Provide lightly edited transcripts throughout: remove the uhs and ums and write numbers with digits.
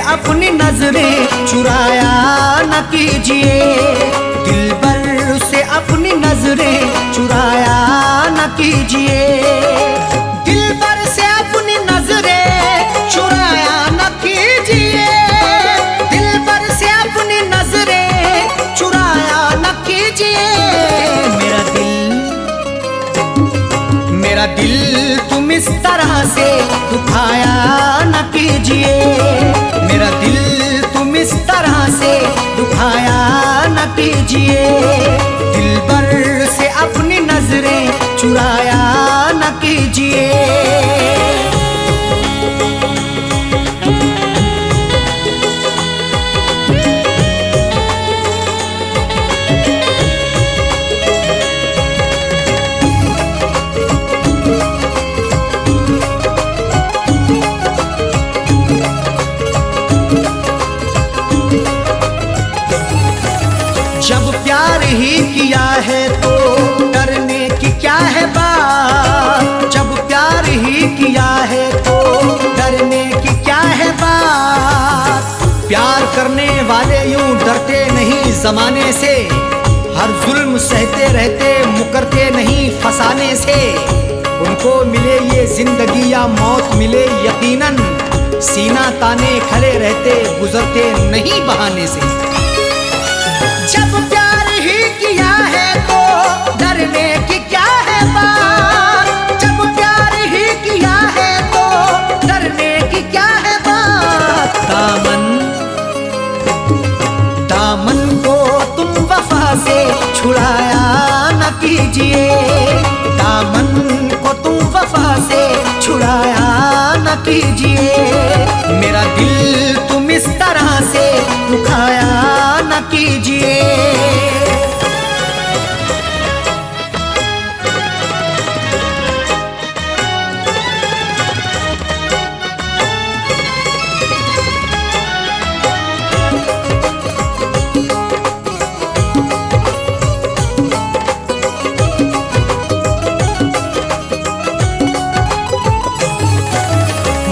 अपनी नजरें चुराया न कीजिए, दिलबर से अपनी नजरें चुराया न कीजिए, दिलबर से अपनी नजरें चुराया न कीजिए, दिलबर से अपनी नजरें चुराया न कीजिए। मेरा दिल तुम इस तरह से दुखाया न कीजिए, मेरा दिल तुम इस तरह से दुखाया न कीजिए, दिलबर से अपनी नजरें चुराया न कीजिए। जब प्यार ही किया है तो डरने की क्या है बात, जब प्यार ही किया है तो डरने की क्या है बात, प्यार करने वाले यूं डरते नहीं जमाने से, हर जुल्म सहते रहते मुकरते नहीं फसाने से, उनको मिले ये जिंदगी या मौत मिले यकीनन, सीना ताने खड़े रहते गुजरते नहीं बहाने से। जब प्यार ही किया है तो डरने की क्या है बात, जब प्यार ही किया है तो डरने की क्या है बात, दामन को तुम वफा से छुड़ाया न कीजिए, दामन को तुम वफा से छुड़ाया न कीजिए, मेरा दिल तुम इस तरह से दुखाया न कीजिए।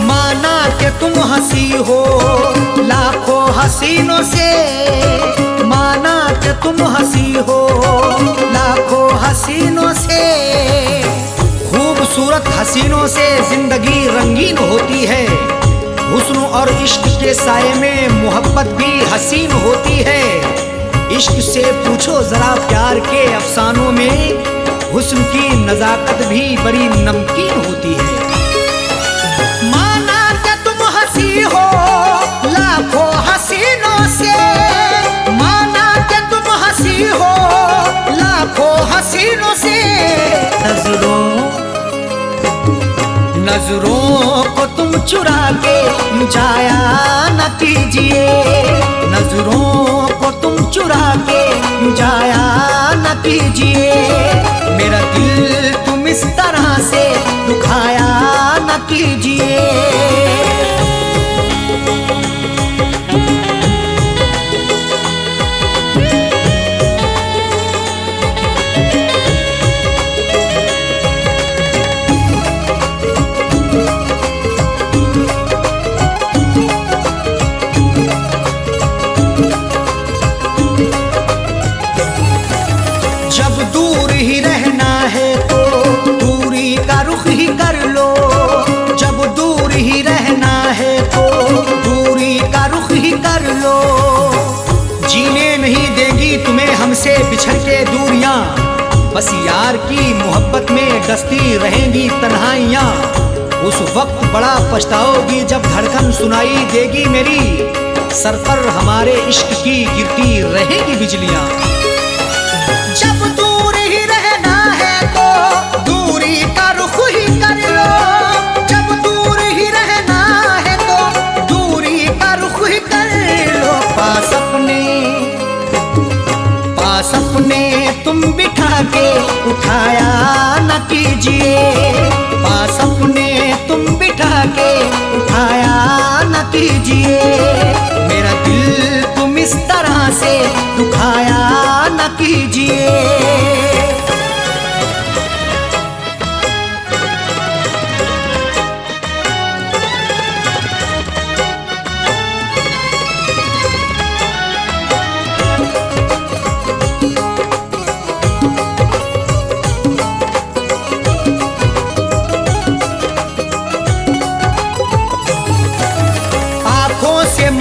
माना कि तुम हंसी हो लाखों हसीनों से, माना कि तुम हंसी हो लाखों हसीनों से, खूबसूरत हसीनों से जिंदगी रंगीन होती है, हुस्न और इश्क के साये में मोहब्बत भी हसीन होती है, इश्क से पूछो जरा प्यार के अफसानों में, हुस्न की नजाकत भी बड़ी नमकीन होती है। माना कि तुम हंसी हो लाखों हसीनों से, माना कि तुम हंसी हो लाखों हसीनों से, नजरों को तुम चुरा के जाया न कीजिए, नजरों को तुम चुरा के जाया न कीजिए, मेरा दिल तुम इस तरह से दुखाया न कीजिए। जब दूर ही रहना है तो दूरी का रुख ही कर लो, जब दूर ही रहना है तो दूरी का रुख ही कर लो, जीने नहीं देंगी तुम्हें हमसे बिछड़ के दूरियां, बस यार की मोहब्बत में डसती रहेंगी तन्हाइयां, उस वक्त बड़ा पछताओगी जब धड़कन सुनाई देगी मेरी, सर पर हमारे इश्क की गिरती रहेगी बिजलियां। जब दूर ही रहना है तो दूरी का रुख ही कर लो, जब दूर ही रहना है तो दूरी का रुख ही कर लो, पास अपने तुम बिठा के उठाया न कीजिए, पास अपने तुम बिठा के उठाया न कीजिए, मेरा दिल तुम इस तरह से दुखाया न कीजिए।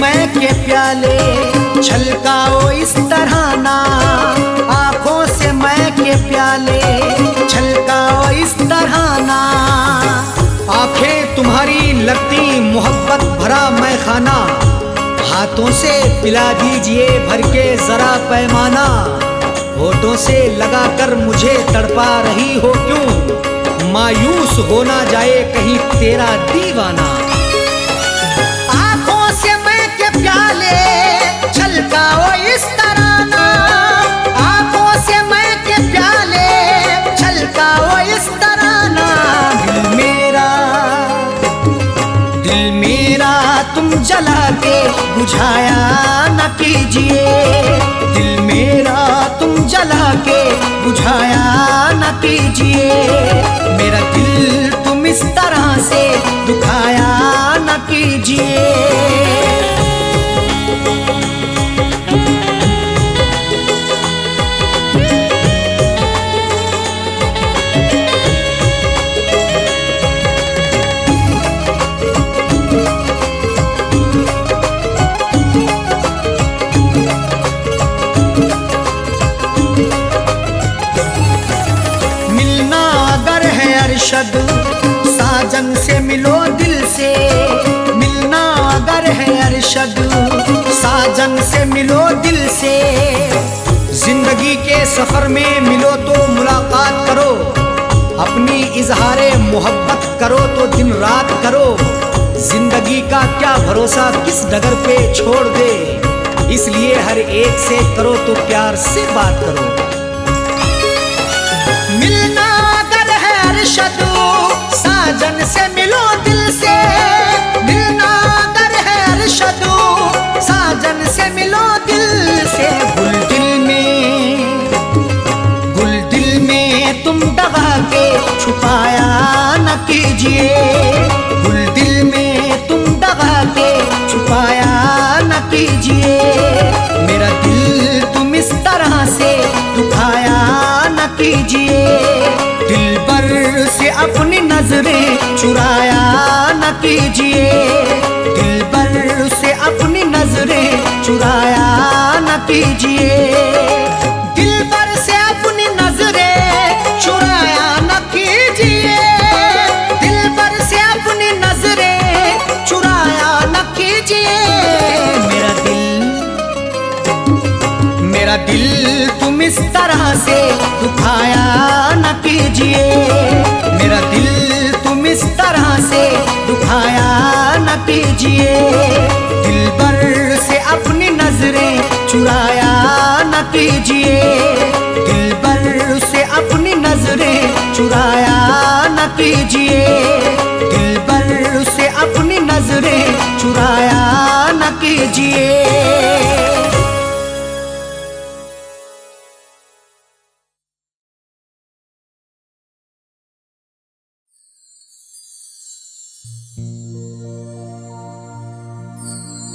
मैं के प्याले छलकाओ इस तरह ना, आंखों से मैं के प्याले छलकाओ इस तरह ना। आंखें तुम्हारी लगती मोहब्बत भरा मैं खाना, हाथों से पिला दीजिए भर के जरा पैमाना। होठों से लगाकर मुझे तड़पा रही हो क्यों, मायूस हो ना जाए कहीं तेरा दीवाना। आंखों से मैं के प्याले छलकाओ इस तरह ना, आंखों से मैं के प्याले छलकाओ इस तरह ना। दिल मेरा तुम जला के बुझाया न कीजिए, दिल मेरा तुम जला के बुझाया न कीजिए। मेरा दिल तुम इस तरह से दुखाया न कीजिए। साजन से मिलो दिल से, मिलना अगर है अरशद साजन से मिलो दिल से। जिंदगी के सफर में मिलो तो मुलाकात करो, अपनी इजहारे मोहब्बत करो तो दिन रात करो। जिंदगी का क्या भरोसा किस डगर पे छोड़ दे, इसलिए हर एक से करो तो प्यार से बात करो। मिलना अगर है अरशद साजन से मिलो दिल से, मिलना अगर है अरशद साजन से मिलो दिल से। गुल दिल में तुम दबा के छुपाया न कीजिए, गुल दिल में तुम दबा के छुपाया न कीजिए। मेरा दिल तुम इस तरह से दुखाया न कीजिए। दिल पर से अपनी नजरें चुराया न कीजिए, दिल पर से अपनी नजरें चुराया न कीजिए। दिल पर से अपनी नजरें चुराया न कीजिए, दिल पर से अपनी नजरें चुराया न कीजिए। मेरा दिल तुम इस तरह से दुखाया न कीजिए, मेरा दिल तुम इस तरह से दुखाया न कीजिए। दिल पर से अपनी नजरें चुराया न कीजिए, दिल पर से अपनी नजरें चुराया न कीजिए। दिल पर से अपनी नजरें चुराया न कीजिए।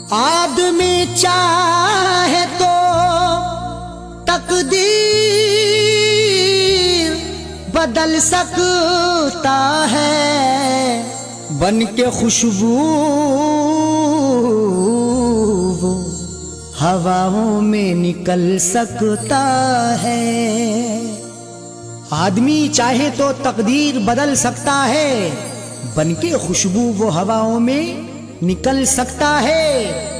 आदमी चाहे तो तकदीर बदल सकता है, बन के खुशबू वो हवाओं में निकल सकता है। आदमी चाहे तो तकदीर बदल सकता है, बन के खुशबू वो हवाओं में निकल सकता है।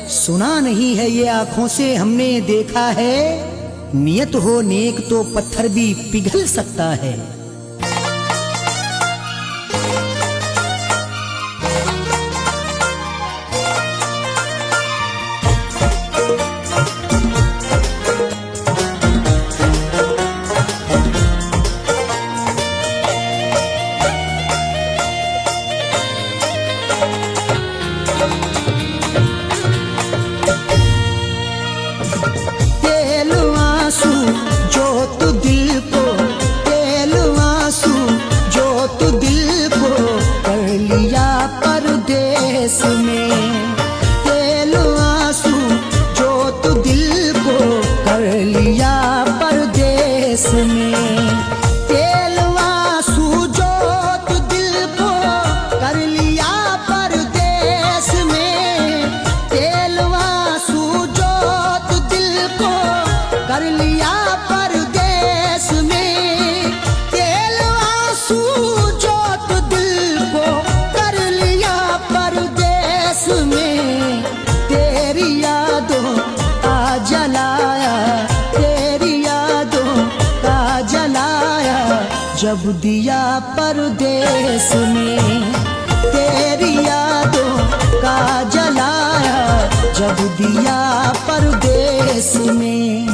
सुना नहीं है ये आंखों से हमने देखा है, नियत हो नेक तो पत्थर भी पिघल सकता है। तेल आंसू जो तू दिल को, तेल दिया परदेस में, तेरी यादों का जलाया जब दिया परदेस में।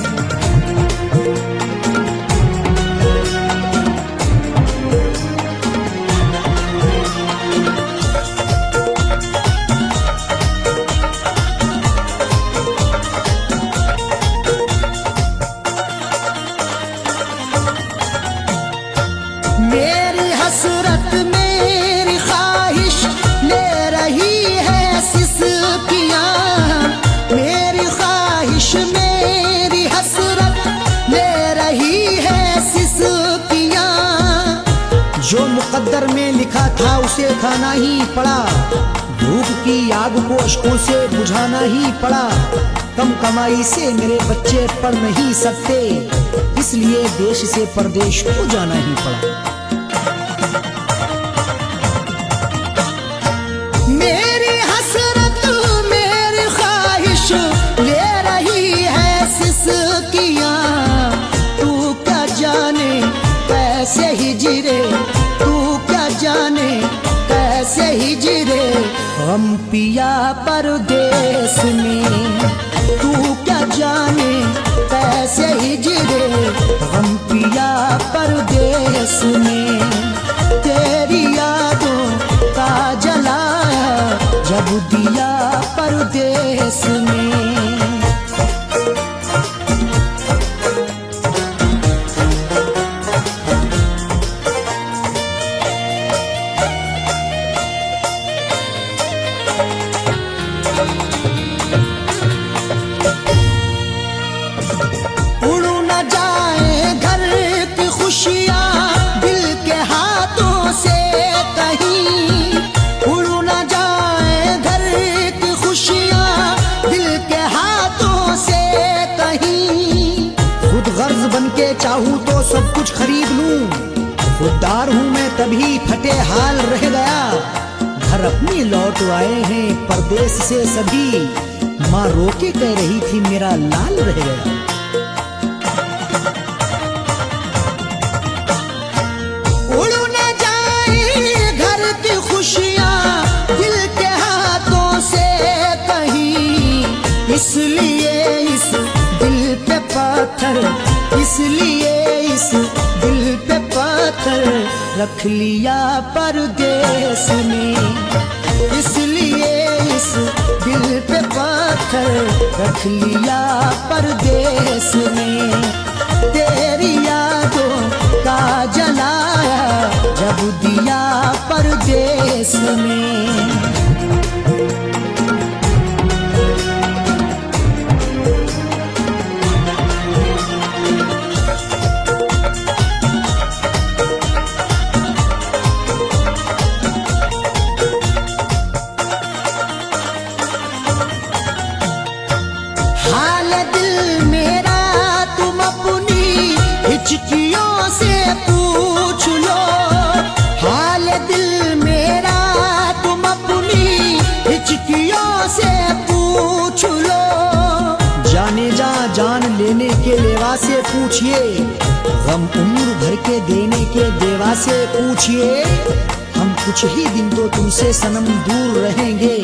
मेरी हसरत मेरी ख्वाहिश ले रही है सिसकियाँ, मेरी ख्वाहिश मेरी हसरत ले रही है सिसकियाँ। जो मुकद्दर में लिखा था उसे खाना ही पड़ा, भूख की आग को अश्कों से बुझाना ही पड़ा। कम कमाई से मेरे बच्चे पढ़ नहीं सकते, इसलिए देश से परदेश को जाना ही पड़ा। मेरी हसरत मेरी ख्वाहिश ले रही है सिसकियाँ, तू क्या जाने कैसे हिजरे, तू क्या जाने कैसे हिजरे हम पिया परदेस में। तू क्या जाने कैसे हिजरे हम पिया परदेस में, तेरी यादों का जलाया जब दिया परदेस में। उड़ न जाए घर की खुशियाँ दिल के हाथों से कहीं, उड़ न जाए घर की खुशियाँ दिल के हाथों से कहीं। खुद गर्ज बन के चाहूँ तो सब कुछ खरीद लूँ, खुददार हूँ मैं तभी फटे हाल रह गया। घर अपनी लौट आए हैं परदेस से सभी, माँ रोके कह रही थी मेरा लाल रह गया। उड़ न जाए घर की खुशियाँ दिल के हाथों से कहीं, इसलिए इस दिल पे पत्थर, इसलिए इस दिल पे पत्थर रख लिया परदेस में, इसलिए इस दिल पे पत्थर रख लिया परदेस में। तेरी यादों का जलाया जब दिया परदेस में। हाल दिल मेरा तुम अपनी हिचकियों से पूछ लो, हाल दिल मेरा तुम अपनी हिचकियों से पूछ लो। जाने जा जान लेने के लेवा से पूछिए, गम उम्र भर के देने के देवा से पूछिए। हम कुछ ही दिन तो तुमसे सनम दूर रहेंगे,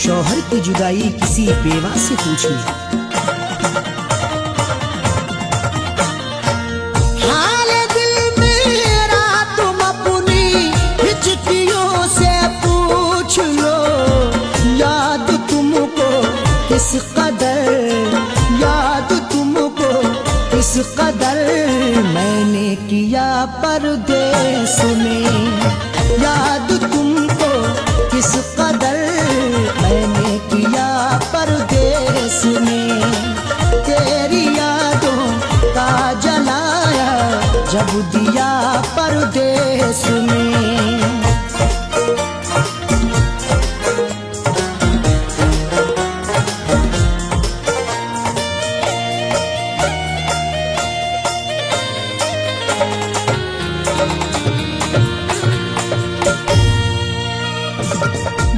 शौहर की जुदाई किसी बेवा से पूछिए। हाल दिल मेरा तुम अपनी हिचकियों से पूछ लो, याद तुमको किस कदर, याद तुमको किस कदर मैंने किया परदेस में, याद तुमको किस कदर मैंने किया परदेस में। तेरी यादों का जलाया जब दिया परदेस में।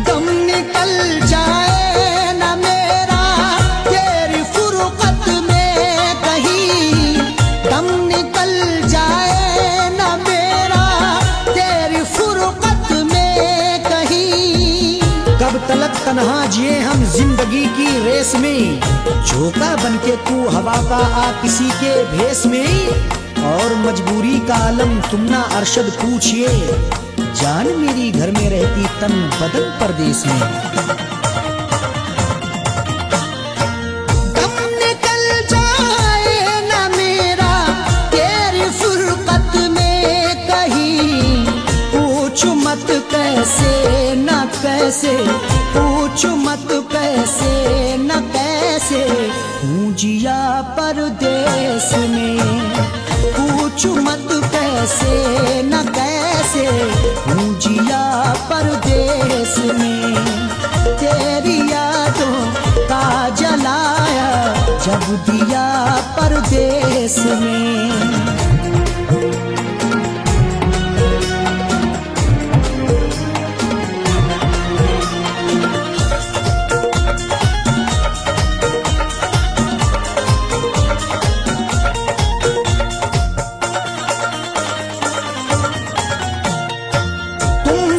दम निकल जाए न मेरा तेरी फुरकत में कहीं, दम निकल जाए न मेरा जिंदगी की रेस में, झोंका बनके तू हवा का आ किसी के भेस में। और मजबूरी का आलम तुम ना अरशद पूछिए, जान मेरी घर में रहती तन बदन परदेस में। दम निकल जाए ना मेरा तेरी फुरकत में कहीं, पूछ मत कैसे न कैसे, पूछ मत कैसे न कैसे, हूँ जिया परदेस में। पूछ मत कैसे न कैसे, हूँ जिया परदेस में। तेरी यादों का जलाया जब दिया परदेस में।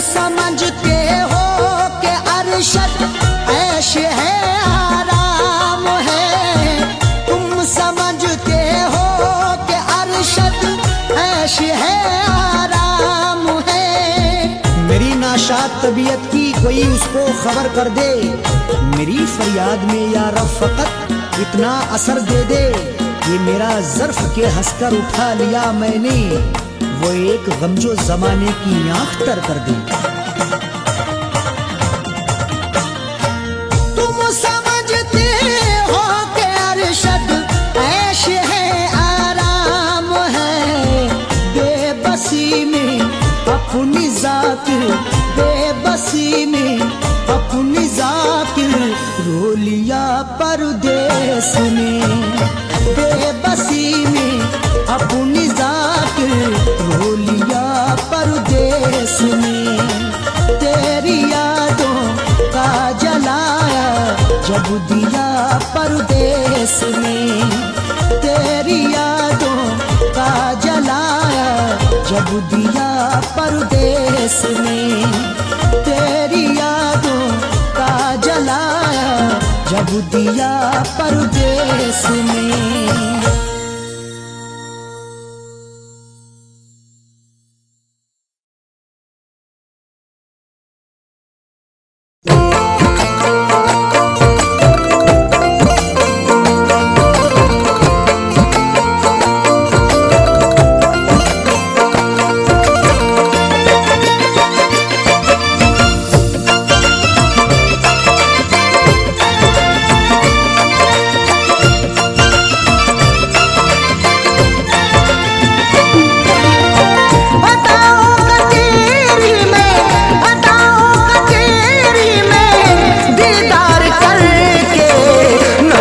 समझते हो कि अरशद ऐश है आराम है, तुम समझते हो कि अरशद ऐश है आराम है। मेरी नाशाद तबीयत की कोई उसको खबर कर दे, मेरी फरियाद में या रब फकत इतना असर दे दे। ये मेरा ज़र्फ के हंसकर उठा लिया मैंने, वो एक गमजो जमाने की आंख तर कर दे। तुम समझते हो कि अरशद ऐश है आराम है, बेबसी में अपनी जाकिर, बेबसी में अपनी जाकिर रो लिया परदेस में। बेबसी में अपनी जाकिर रो लिया परदेस में। तेरी यादों का जलाया जब दिया परदेस में। तेरी यादों का जलाया जब दिया परदेस में। तेरी यादों का जलाया जब दिया परदेस में।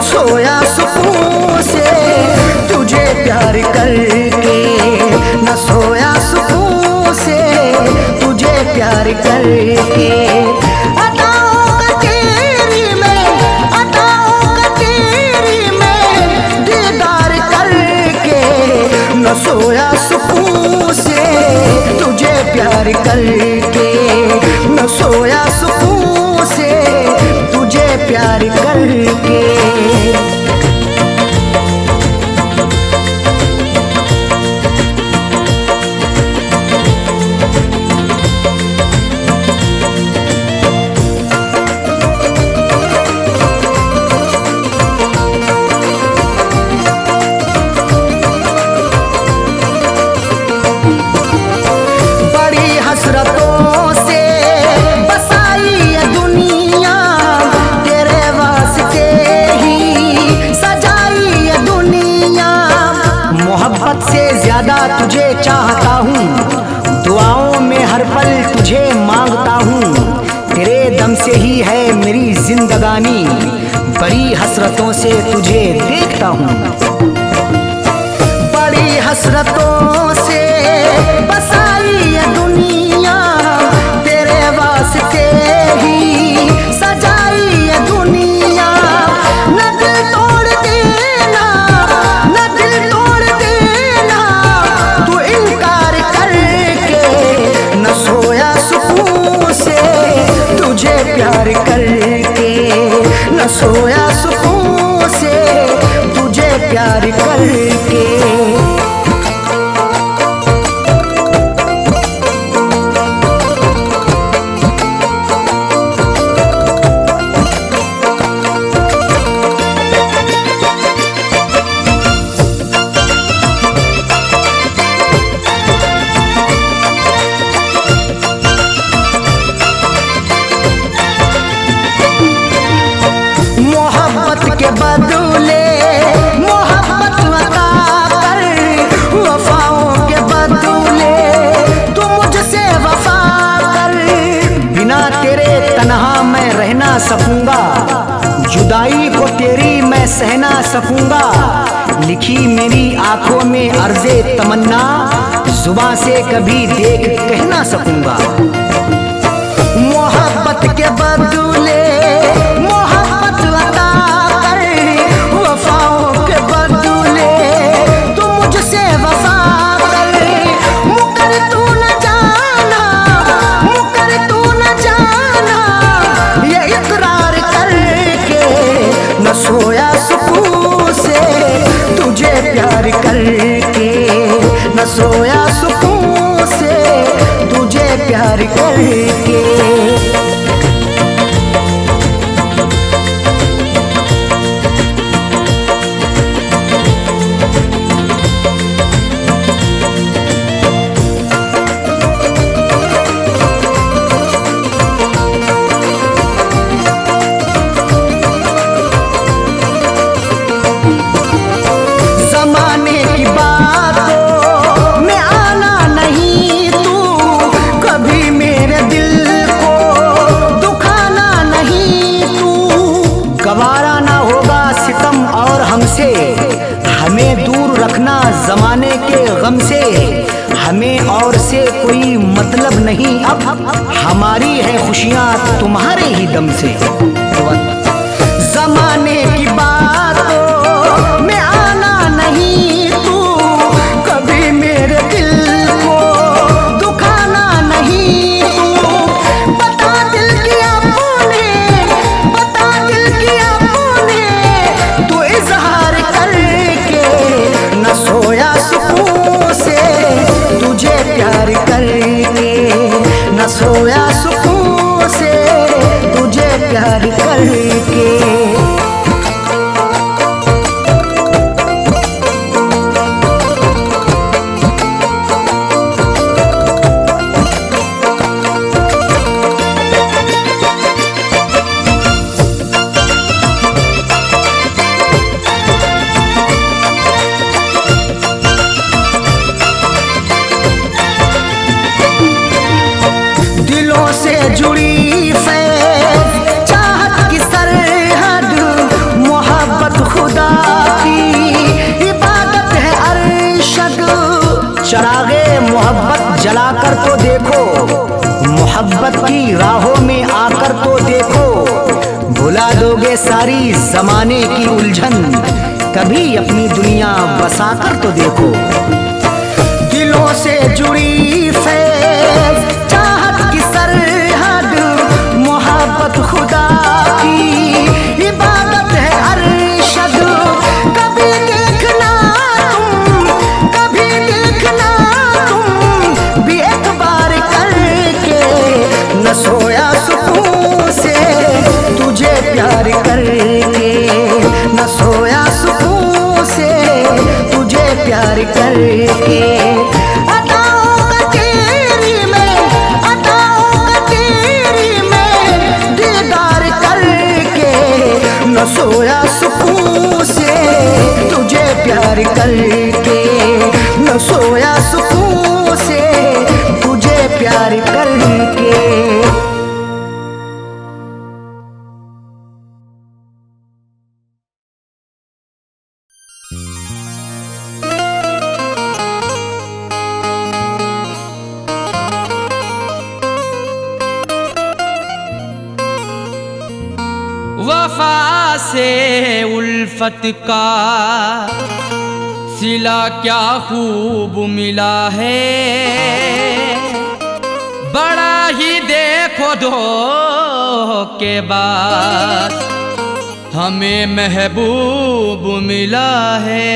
सोया सुकून से तुझे प्यार करके, न सोया सुकून से तुझे प्यार करके। अदाओं का तेरी में, अदाओं का तेरी में दीदार करके, न सोया सुकून से तुझे प्यार करके, न सोया सुकून से तुझे प्यार करके। बड़ी हसरतों से बसाई ये दुनिया, तेरे वास्ते ही सजाई ये दुनिया। मोहब्बत से ज्यादा तुझे चाहता हूँ, दुआओं में हर पल तुझे मांगता हूँ। तेरे दम से ही है मेरी जिंदगानी, बड़ी हसरतों से तुझे देखता हूँ। बड़ी हसरतों से बसाई ये दुनिया, तेरे वास्ते ही सजाई ये दुनिया। न दिल तोड़ देना, न दिल तोड़ देना तू इनकार करके, न सोया सुकून से तुझे प्यार करके, न सोया सुकून से तुझे प्यार करके। मोहब्बत के बदले मोहब्बत अता कर, वफाओं के बदले तू मुझसे वफा कर। बिना तेरे तन्हा मैं रह ना सकूंगा, जुदाई को तेरी मैं सह ना सकूंगा। लिखी मेरी आंखों में अर्ज़े तमन्ना, जुबां से कभी देख कह ना सकूंगा। मोहब्बत के बदले मोहब्बत अता कर, वफाओं के बदले तू मुझसे वफा कर। मुकर तू न जाना, मुकर तू न जाना, ये इकरार करके न सोया सुकून से तुझे प्यार करके। न सोया सुकून से तुझे प्यार करके। जमाने की बातों में आना नहीं तू, कभी मेरे दिल को दुखाना नहीं तू। गवारा ना होगा सितम और हमसे, हमें दूर रखना जमाने के गम से। हमें और से कोई मतलब नहीं अब, हमारी है खुशियाँ तुम्हारे ही दम से। जमाने की बातों में आना नहीं तू, कभी मेरे दिल को दुखाना नहीं तू। बता दिल किया तूने, बता दिल किया तूने, तू इजहार करके। न सोया सुकून से तुझे प्यार करके। न सोया सुकून से तुझे प्यार करके। दिलों से जुड़ी फैज़ चाहत की सरहद, मोहब्बत खुदा की इबादत है अरशद। चरागे मोहब्बत जलाकर तो देखो, मोहब्बत की राहों में आकर तो देखो। भुला दोगे सारी जमाने की उलझन, कभी अपनी दुनिया बसाकर तो देखो। दिलों से जुड़ी फैज़ चाहत की सरहद, मोहब्बत खुदा की इबादत है अरशद। कभी देखना तुम, कभी देखना तुम भी एक बार करके। न सोया सुकून से तुझे प्यार करके। न सोया सुकून से तुझे प्यार करके। न सोया सुकून से तुझे प्यार करके। न सोया सुकून से तुझे प्यार करके। वफा से उल्फत का सिला क्या खूब मिला है, बड़ा ही देखो धोखेबाज हमें महबूब मिला है।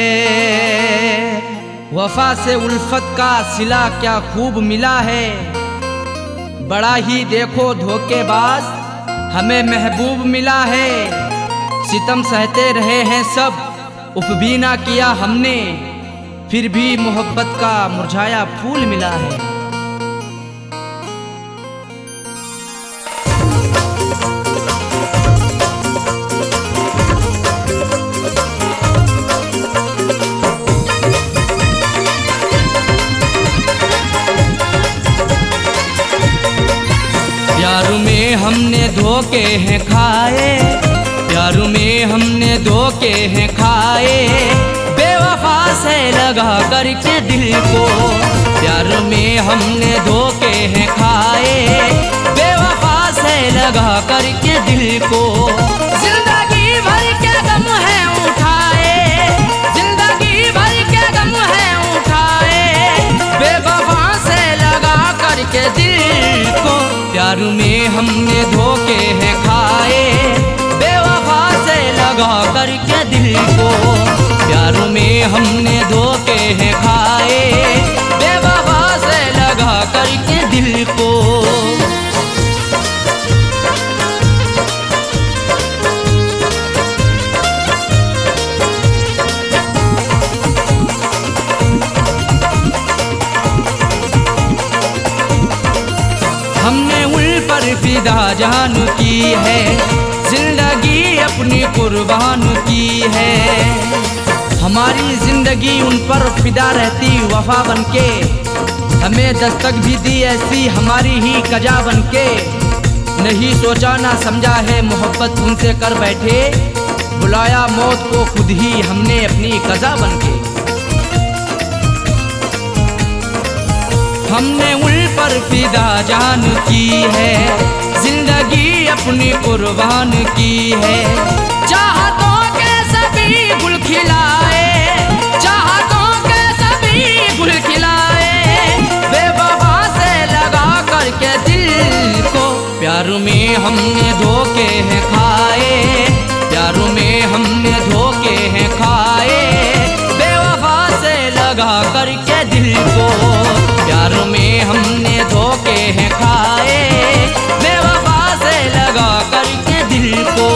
वफा से उल्फत का सिला क्या खूब मिला है। बड़ा ही देखो धोखेबाज हमें महबूब मिला है। सितम सहते रहे हैं सब, उफ भी ना किया हमने, फिर भी मोहब्बत का मुरझाया फूल मिला है। प्यार में हमने धोखे हैं खाए, प्यार में हमने धोखे हैं खाए, बेवफा से लगा करके दिल को। प्यार में हमने धोखे हैं खाए, बेवफा से लगा करके दिल को। जिंदगी भर के गम है उठाए, जिंदगी भर के गम है उठाए, बेवफा से लगा करके दिल को। प्यार में हमने धोखे हैं खाए, बेवफा से लगा करके दिल को। प्यार में हमने धोखे हैं खाए, बेवफा से लगा करके दिल को। हमने उन पर फिदा जान की है, जिंदगी अपनी कुर्बान की है। हमारी जिंदगी उन पर फिदा रहती वफा बनके, हमें दस्तक भी दी ऐसी हमारी ही कजा बनके। नहीं सोचा ना समझा है मोहब्बत उनसे कर बैठे, बुलाया मौत को खुद ही हमने अपनी कजा बनके। हमने उन पर फिदा जान की है, जिंदगी अपनी कुर्बान की है। चाहतों के सभी गुल खिलाए, चाहतों के सभी गुल खिलाए, बेवफा से लगा करके दिल को। प्यार में हमने धोखे हैं खाए, प्यार में हमने धोखे हैं खाए, बेवफा से लगा करके दिल को। प्यार में हमने धोखे हैं खाए, बेवफा से लगा करके दिल को।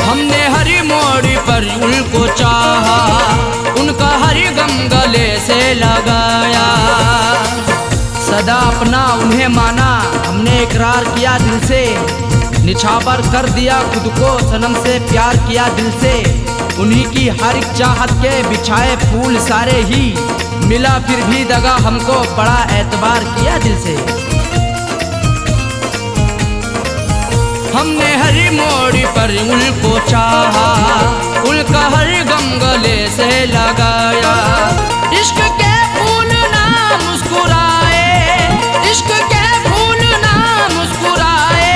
हमने हर मोड़ पर उनको चाहा, उनका हर गम गले से लगाया। सदा अपना उन्हें माना, हमने इकरार किया दिल से, निछावर कर दिया खुद को सनम से, प्यार किया दिल से। उन्हीं की हर एक चाहत के बिछाए फूल सारे ही, मिला फिर भी दगा हमको, बड़ा एतबार किया दिल से। हमने हर मोड़ पर उनको चाहा, उनका हर गम गले से लगाया। इश्क के फूल ना मुस्कुराए, इश्क के फूल ना मुस्कुराए,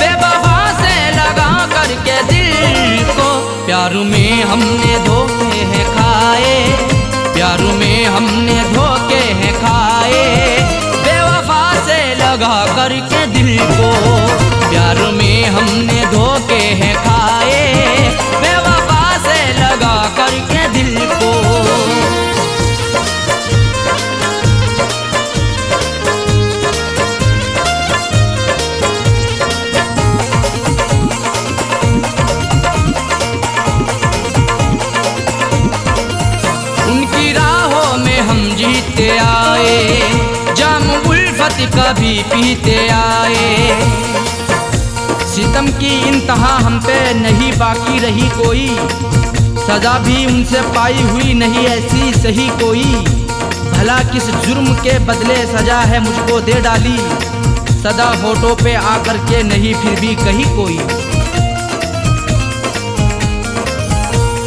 बेवफा से लगा करके दिल को। प्यार में हमने धोखे हैं खाए, प्यार में हमने धोखे हैं खाए, बेवफा से लगा करके दिल को। प्यार में हमने धोखे हैं खाए, बेवफा से लगा करके दिल को। उनकी राहों में हम जीते आए, जाम उल्फत का भी पीते आए। सितम की इंतहा हम पे नहीं बाकी रही कोई, सजा भी उनसे पाई हुई नहीं ऐसी सही कोई। भला किस जुर्म के बदले सजा है मुझको दे डाली, सदा होठों पे आकर के नहीं फिर भी कही कोई।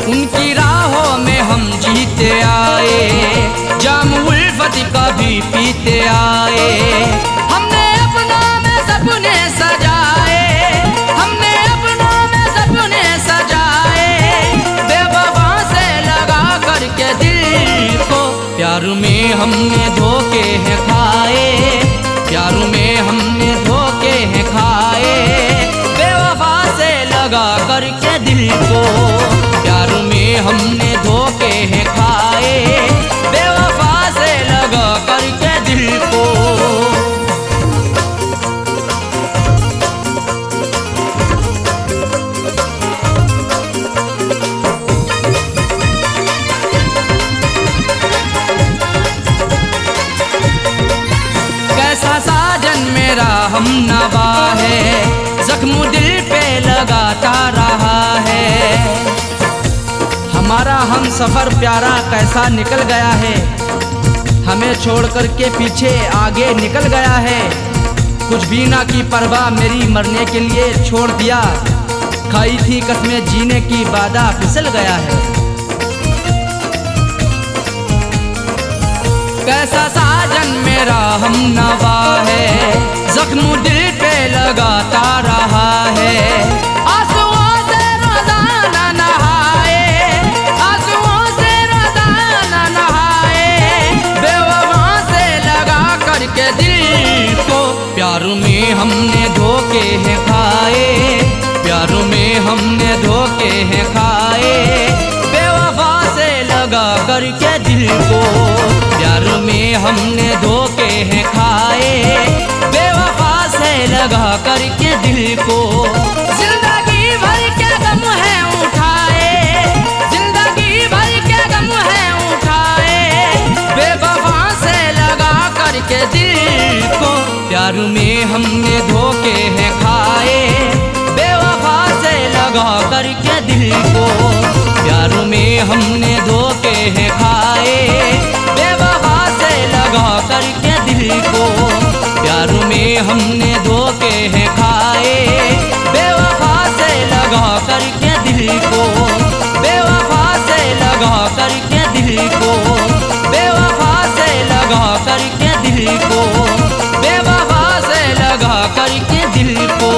उनकी राहों में हम जीते आए, जाम उल्फत का भी पीते आए। हमने अपनों में सपने सजाए, हमने अपनों में सपने सजाए, हम सफर प्यारा कैसा निकल गया है, हमें छोड़ कर के पीछे आगे निकल गया है। कुछ भी ना की परवाह मेरी मरने के लिए छोड़ दिया, खाई थी कसमें जीने की वादा फिसल गया है। कैसा साजन मेरा हम नवा है, जख्म दिल पे लगाता रहा है। आंसुओं से रोजाना नहाए, आंसुओं से रोजाना नहाए, बेवफा से लगा करके दिल को। प्यार में हमने धोखे हैं खाए, प्यार में हमने धोखे हैं खाए, बेवफा से लगा करके दिल को। प्यार में हमने धोखे हैं खाए, बेवफा से लगा करके दिल को। जिंदगी भर के गम है उठाए, जिंदगी भर के गम है उठाए, बेवफा से लगा करके दिल को। प्यार में हमने धोखे हैं खाए, बेवफा से लगा करके दिल को। प्यार में हमने धोखे हैं खाए, बेवफा से लगा करके दिल को। प्यार में हमने धोखे हैं खाए, बेवफा से लगा करके दिल को। बेवफा से लगा करके दिल को, बेवफा से लगा करके दिल को, बेवफा से लगा करके दिल को।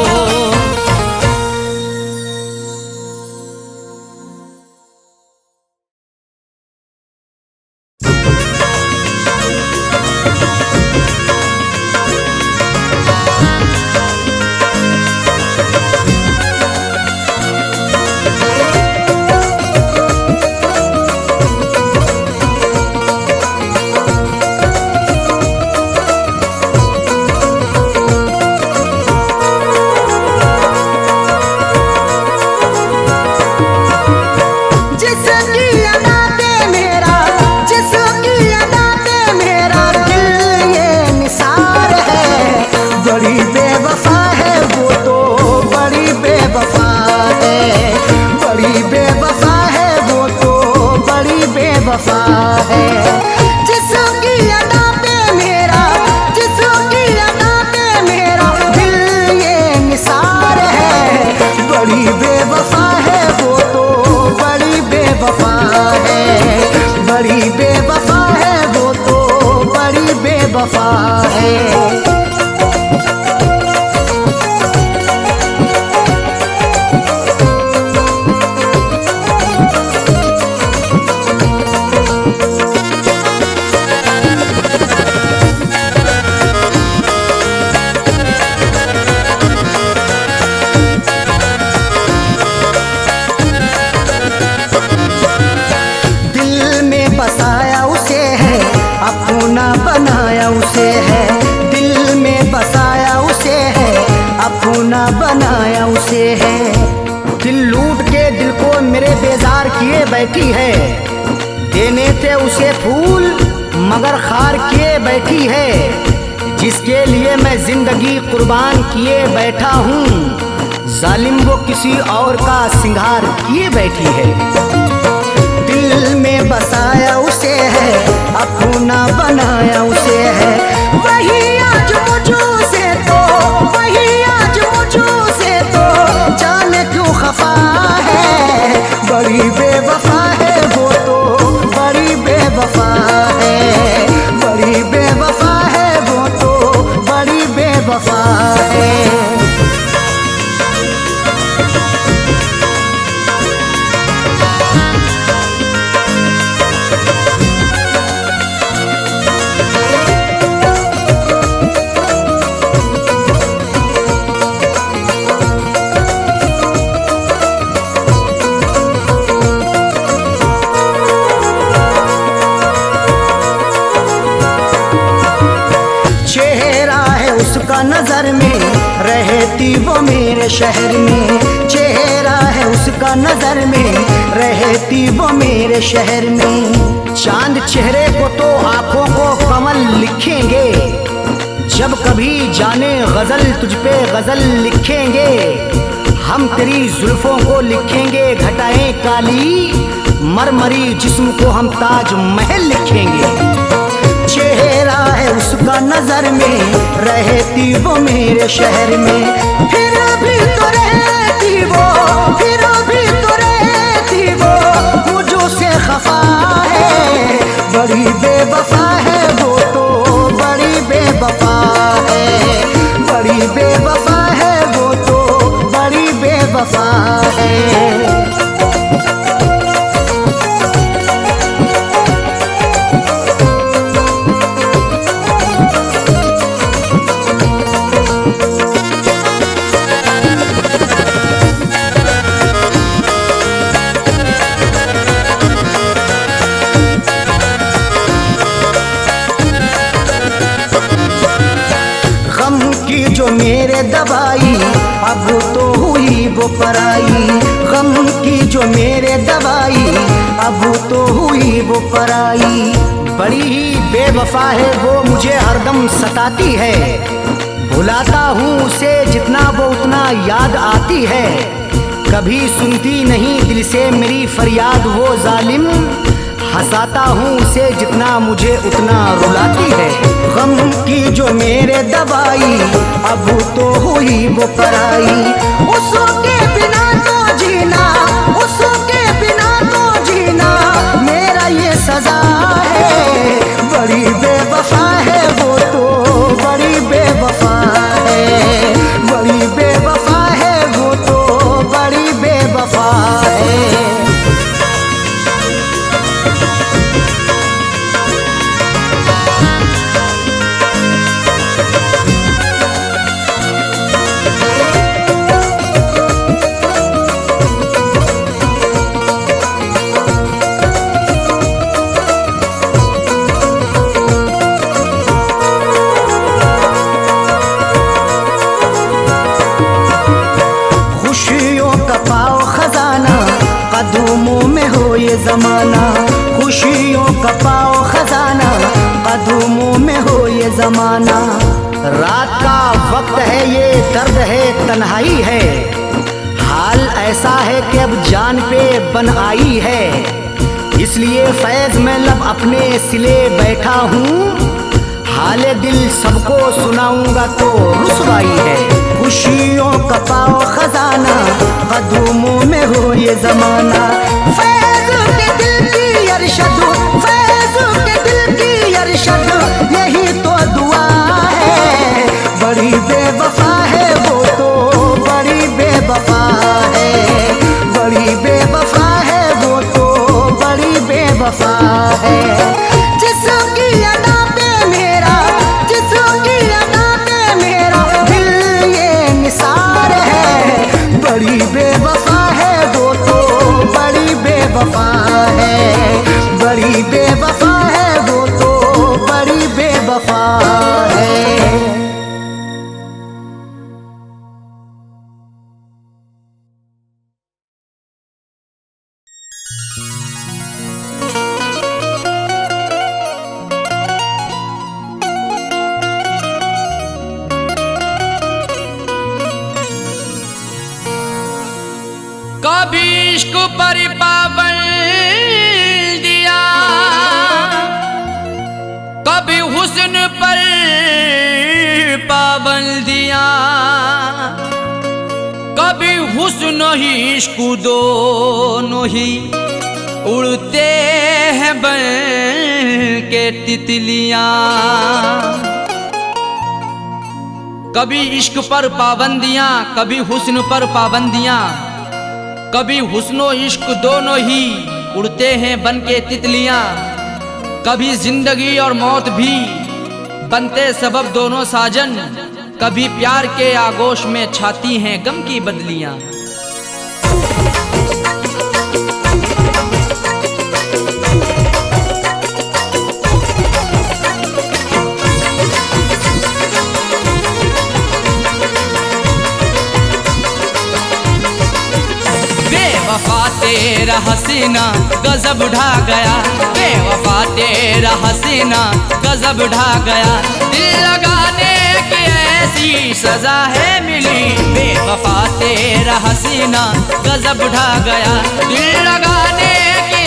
बनाया उसे है। दिल लूट के दिल को मेरे बेजार किए बैठी है, देने थे उसे फूल मगर खार किए बैठी है। जिसके लिए मैं जिंदगी कुर्बान किए बैठा हूँ, जालिम वो किसी और का सिंगार किए बैठी है। दिल में बसाया उसे है, अपना बनाया उसे है। वही आज मुझो से तो, वही आज मुझो से तो जाने क्यों खफा है। बड़ी बेवफा है वो तो, बड़ी बेवफा है, बड़ी बेवफा है वो तो, बड़ी बेवफा है। नजर में रहती वो मेरे शहर में, चेहरा है उसका नजर में रहती वो मेरे शहर में। चांद चेहरे को तो आंखों को कमल लिखेंगे, जब कभी जाने गजल तुझ पे गजल लिखेंगे। हम तेरी जुल्फों को लिखेंगे घटाएं काली, मरमरी जिस्म को हम ताज महल लिखेंगे। चेहरा है उसका नजर में, रहती वो मेरे शहर में, फिर भी तो रहती वो, फिर भी तो रहती वो मुझो से खफा है। बड़ी बेवफा है वो तो, बड़ी बेवफा है, बड़ी बेवफा है वो तो, बड़ी बेवफा है। जो मेरे दवाई अब तो हुई वो पराई, गम की जो मेरे दवाई अब तो हुई वो पराई। बड़ी ही बेवफा है वो, मुझे हरदम सताती है, भुलाता हूँ उसे जितना वो उतना याद आती है। कभी सुनती नहीं दिल से मेरी फरियाद वो जालिम, हंसाता हूँ उसे जितना मुझे उतना रुलाती है। गम की जो मेरे दवाई अब तो हुई वो पराई, उसके बिना तो जीना, उसके बिना तो जीना मेरा ये सजा है। बड़ी बेवफा है वो तो, बड़ी बेवफा है, बड़ी बेवफा है वो तो, बड़ी बेवफा है। कदमों में हो ये ज़माना, खुशियों का पाओ खजाना, कदमों में हो ये ज़माना। रात का वक्त है ये, दर्द है तन्हाई है, हाल ऐसा है कि अब जान पे बन आई है। इसलिए फैज़ में लब अपने सिले बैठा हूँ, हाले दिल सबको सुनाऊंगा तो रुसवाई है। खुशियों का पाओ खजाना, कदमों में हो ये ज़माना। फैज़ के दिल की अरशद, फैज़ के दिल की अरशद, यही तो दुआ है। बड़ी बेवफा है वो तो, बड़ी बेवफा है, बड़ी बेवफा है वो तो, बड़ी बेवफा है। जिसकी अदा पे मेरा, जिसकी अदा पे मेरा दिल ये निसार है। बड़ी बेवफा है वो तो, बड़ी बेवफा है, बड़ी बेवफा है वो तो, बड़ी बेवफा है। कभी इश्क पर पाबंद दिया, कभी हुस्न पर पाबंदियां, कभी हुस्न ही इश्क दोनों ही उड़ते हैं बन के तितलियां। कभी इश्क पर पाबंदियां, कभी हुस्न पर पाबंदियां, कभी हुस्नो इश्क दोनों ही उड़ते हैं बन के तितलियां। कभी जिंदगी और मौत भी बनते सबब दोनों साजन, कभी प्यार के आगोश में छाती हैं गम की बदलियां। बेवफा तेरा हसीना गजब ढा गया, बेवफा तेरा हसीना गजब ढा गया। दिल लगाने की ऐसी सजा है मिली, बेवफा तेरा हसीना गजब ढा गया। दिल लगाने की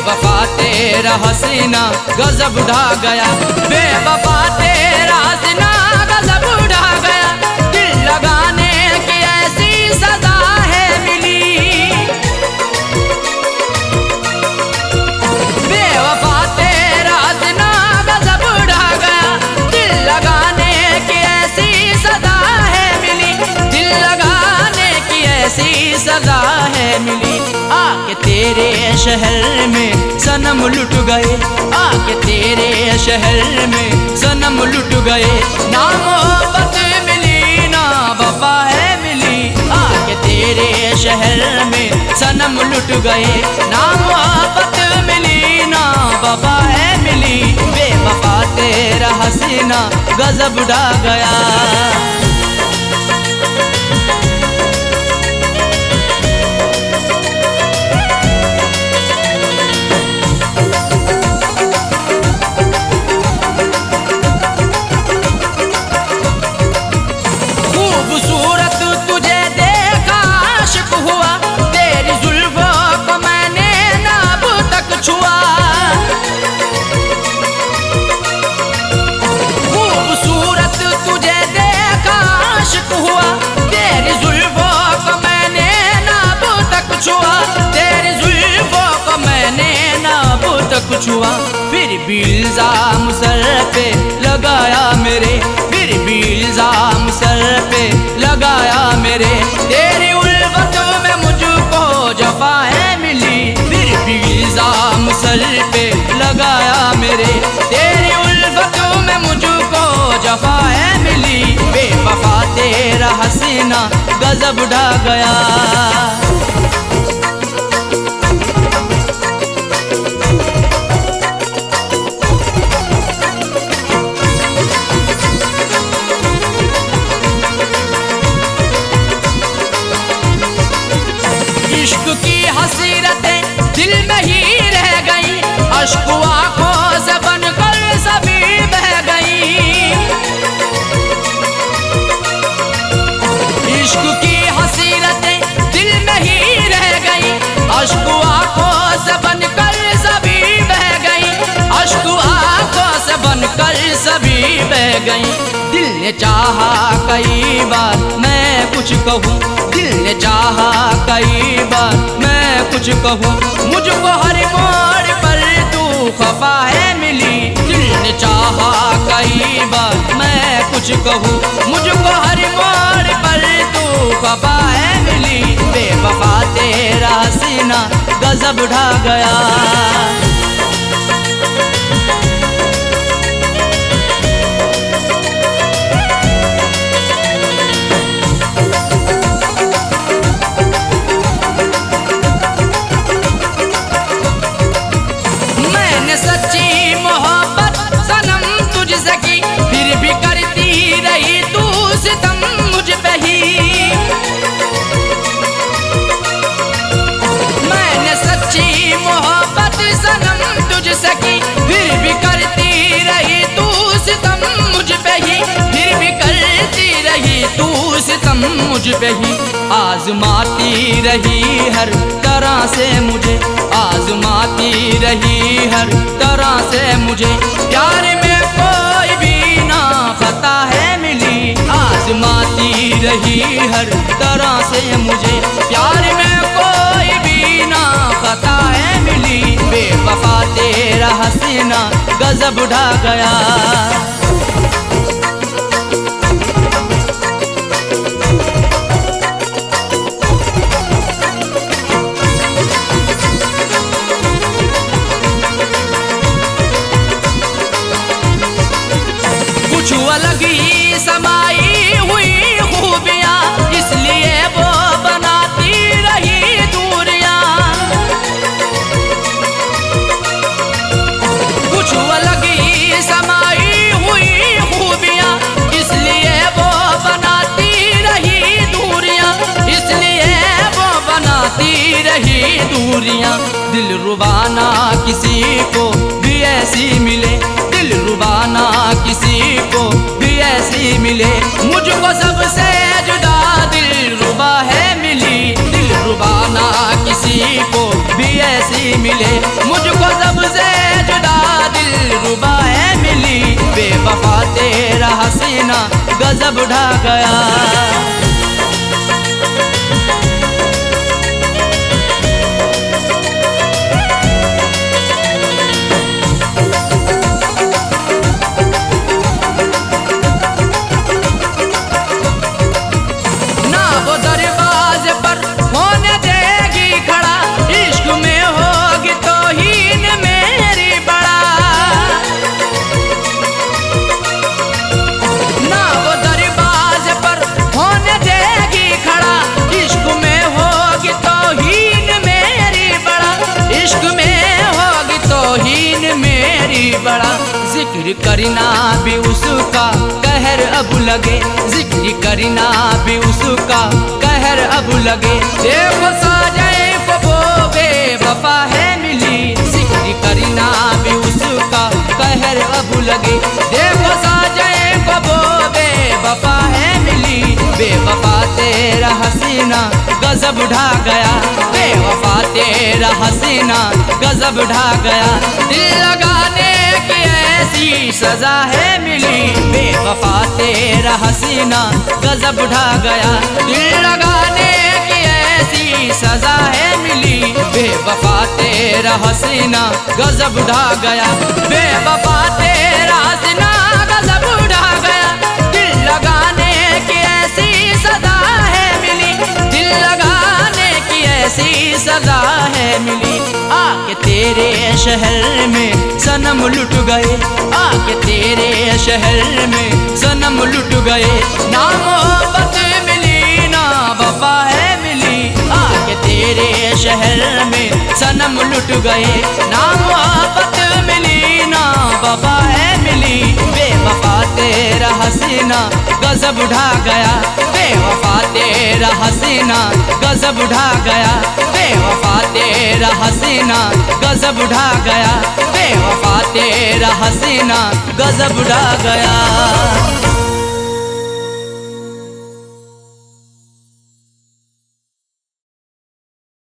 बेवफा तेरा हसीना गजब ढा गया, बेवफा तेरा हसीना गजब ढा गया, दिल लगाने की ऐसी सजा है मिली। बेवफा तेरा हसीना गजब ढा गया, दिल लगाने की ऐसी सजा है मिली, दिल लगाने की ऐसी सजा है मिली। आके तेरे शहर में सनम लुट गए, आके तेरे शहर में सनम लुट गए, ना मोहब्बत मिली ना वफा है मिली। आके तेरे शहर में सनम लुट गए, ना मोहब्बत मिली ना वफा है मिली, बेवफा तेरा हसीना गजब ढा गया। खूबसूरत तुझे देखा आशिक हुआ, तेरी जुल्फों को मैंने ना अब तक छुआ। खूबसूरत तुझे देखा आशिक हुआ, तेरी जुल्फों को मैंने ना अब तक छुआ, तेरी जुल्फों को मैंने ना अब तक छुआ। फिर भी इल्जाम सर पे लगाया मेरे, फिर भी इल्जाम सर पे लगाया मेरे, तेरी उल्फतों में मुझको जफा है मिली। फिर भी इल्जाम सर पे लगाया मेरे, तेरी उल्फतों में मुझको जफा है मिली, बेवफा तेरा हसीना गजब ढा गया। इश्क की हसीरतें दिल में ही रह गई, अश्क आंखों से बनकर सभी बह गई। इश्क की हसीरतें दिल में ही रह गई, अश्क आंखों से बनकर सभी बह गई, अश्क आंखों से बनकर सभी बह गई। दिल ने चाहा कई बार मैं कुछ कहूँ, दिल ने चाहा कई बार मैं कुछ कहूँ, मुझको हर मोड़ पर तू खफा है मिली। दिल ने चाहा कई बार मैं कुछ कहूँ, मुझको हर मोड़ पर तू खफा है मिली, बेवफा तेरा हसीना गजब ढा गया। सच्ची मोहब्बत सनम तुझसे की, फिर भी करती रही तू सितम मुझ पे ही। मैंने सच्ची मोहब्बत सनम तुझसे की, फिर भी करती रही तू सितम मुझ पे ही, फिर भी करती रही तू सितम मुझ पे ही। आजमाती रही हर तरह से मुझे, आजमाती रही हर तरह से मुझे, प्यार में कोई भी ना खता है मिली। आजमाती रही हर तरह से मुझे, प्यार में कोई भी ना खता है मिली, बेवफा तेरा हसीना गजब ढा गया। कुछ अलग ही समाई हुई खूबियाँ, इसलिए वो बनाती रही दूरियाँ। कुछ अलग ही समाई हुई खूबियाँ, इसलिए वो बनाती रही दूरियाँ, इसलिए वो बनाती रही दूरियाँ। दिल रुबाना किसी को भी ऐसी मिले, दिल रुबाना किसी को भी ऐसी मिले, मुझको सबसे जुदा दिल रुबा है मिली। दिल रुबाना किसी को भी ऐसी मिले, मुझको गजब ढा गया। जिक्र करना भी उसका कहर अब लगे, जिक्र करना भी उसका कहर अब लगे। देखो साजाए वो बेवफा है मिली, जिक्र करना भी उसका कहर अब लगे। देखो साजाए वो बेवफा है मिली, बेवफा तेरा हसीना गजब ढा गया, बेवफा तेरा हसीना गजब ढा गया। दिल लगाने की ऐसी सजा है मिली, बेवफा तेरा हसीना गजब ढा गया। दिल लगाने की ऐसी सजा है मिली, बेवफा तेरा हसीना गजब ढा गया, बेवफा तेरा हसीना गजब ढा गया। दिल लगाने की ऐसी सजा है मिली, दिल लगाने की ऐसी सजा है मिली। आके तेरे शहर में सनम लुट गए, आके तेरे शहर में सनम लुट गए। ना मोहब्बत मिली ना वफा है मिली, आके तेरे शहर में सनम लुट गए। ना मोहब्बत मिली ना वफा है मिली, बेवफा तेरा हसीना गजब ढा गया, बेवफा तेरा हसीना गजब ढा गया, बेवफा तेरा हसीना गजब ढा गया, बेवफा तेरा हसीना गजब ढा गया।